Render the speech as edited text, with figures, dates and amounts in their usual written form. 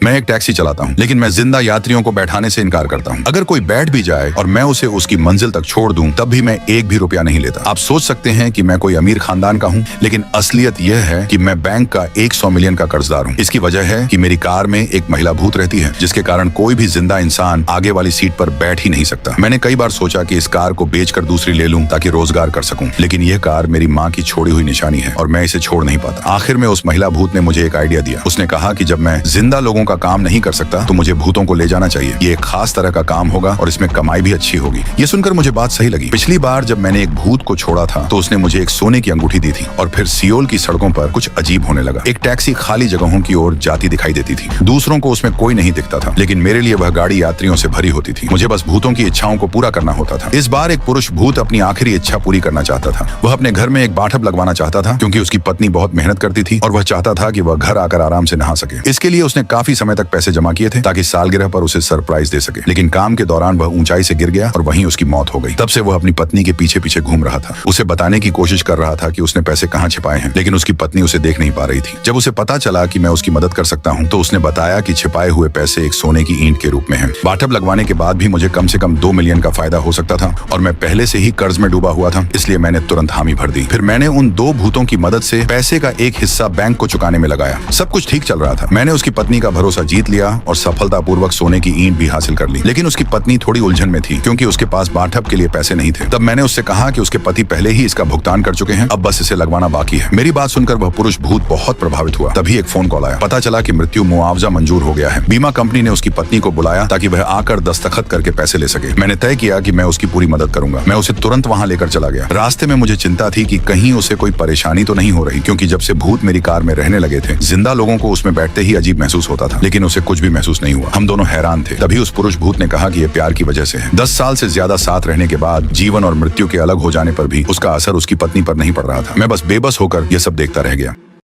मैं एक टैक्सी चलाता हूँ, लेकिन मैं जिंदा यात्रियों को बैठाने से इनकार करता हूँ। अगर कोई बैठ भी जाए और मैं उसे उसकी मंजिल तक छोड़ दूं, तब भी मैं एक भी रुपया नहीं लेता। आप सोच सकते हैं कि मैं कोई अमीर खानदान का हूँ, लेकिन असलियत यह है कि मैं बैंक का 100 मिलियन का कर्जदार हूँ। इसकी वजह है कि मेरी कार में एक महिला भूत रहती है, जिसके कारण कोई भी जिंदा इंसान आगे वाली सीट पर बैठ ही नहीं सकता। मैंने कई बार सोचा कि इस कार को बेचकर दूसरी ले लूं ताकि रोजगार कर सकूं, लेकिन यह कार मेरी माँ की छोड़ी हुई निशानी है और मैं इसे छोड़ नहीं पाता। आखिर में उस महिला भूत ने मुझे एक आइडिया दिया। उसने कहा कि जब मैं जिंदा लोगों का काम नहीं कर सकता तो मुझे भूतों को ले जाना चाहिए। ये एक खास तरह का काम होगा और इसमें कमाई भी अच्छी होगी। ये सुनकर मुझे बात सही लगी। पिछली बार जब मैंने एक भूत को छोड़ा था तो उसने मुझे एक सोने की अंगूठी दी थी और फिर सियोल की सड़कों पर कुछ अजीब होने लगा। एक टैक्सी खाली जगहों की ओर जाती दिखाई देती थी। दूसरों को उसमें कोई नहीं दिखता था, लेकिन मेरे लिए वह गाड़ी यात्रियों से भरी होती थी। मुझे बस भूतों की इच्छाओं को पूरा करना होता था। इस बार एक पुरुष भूत अपनी आखिरी इच्छा पूरी करना चाहता था। वह अपने घर में एक बाथटब लगवाना चाहता था, क्योंकि उसकी पत्नी बहुत मेहनत करती थी और वह चाहता था कि वह घर आकर आराम से नहा सके। इसके लिए उसने काफी समय तक पैसे जमा किए थे ताकि सालगिरह पर उसे सरप्राइज दे सके। लेकिन काम के दौरान वह ऊंचाई से गिर गया और वहीं उसकी मौत हो गई। तब से वह अपनी पत्नी के पीछे पीछे घूम रहा था। उसे बताने की कोशिश कर रहा था कि उसने पैसे कहाँ छिपाए हैं, लेकिन उसकी पत्नी उसे देख नहीं पा रही थी। जब उसे पता चला कि मैं उसकी मदद कर सकता हूँ तो उसने बताया कि छिपाए हुए पैसे एक सोने की ईंट के रूप में हैं। बाथटब लगवाने के बाद भी मुझे कम से कम 2 मिलियन का फायदा हो सकता था और मैं पहले से ही कर्ज में डूबा हुआ था, इसलिए मैंने तुरंत हामी भर दी। फिर मैंने उन 2 भूतों की मदद से पैसे का एक हिस्सा बैंक को चुकाने में लगाया। सब कुछ ठीक चल रहा था। मैंने उसकी पत्नी का भरोसा जीत लिया और सफलतापूर्वक सोने की ईंट भी हासिल कर ली। लेकिन उसकी पत्नी थोड़ी उलझन में थी, क्योंकि उसके पास बाथटब के लिए पैसे नहीं थे। तब मैंने उससे कहा कि उसके पति पहले ही इसका भुगतान कर चुके हैं, अब बस इसे लगवाना बाकी है। मेरी बात सुनकर वह पुरुष भूत बहुत प्रभावित हुआ। तभी एक फोन कॉल आया। पता चला कि मृत्यु मुआवजा मंजूर हो गया है। बीमा कंपनी ने उसकी पत्नी को बुलाया ताकि वह आकर दस्तखत करके पैसे ले सके। मैंने तय किया कि मैं उसकी पूरी मदद करूंगा। मैं उसे तुरंत वहां लेकर चला गया। रास्ते में मुझे चिंता थी कि कहीं उसे कोई परेशानी तो नहीं हो रही, क्योंकि जब से भूत मेरी कार में रहने लगे थे, जिंदा लोगों को उसमें बैठते ही अजीब महसूस होता था, लेकिन उसे कुछ भी महसूस नहीं हुआ। हम दोनों हैरान थे। तभी उस पुरुष भूत ने कहा कि यह प्यार की वजह से है। 10 साल से ज्यादा साथ रहने के बाद जीवन और मृत्यु के अलग हो जाने पर भी उसका असर उसकी पत्नी पर नहीं पड़ रहा था। मैं बस बेबस होकर यह सब देखता रह गया।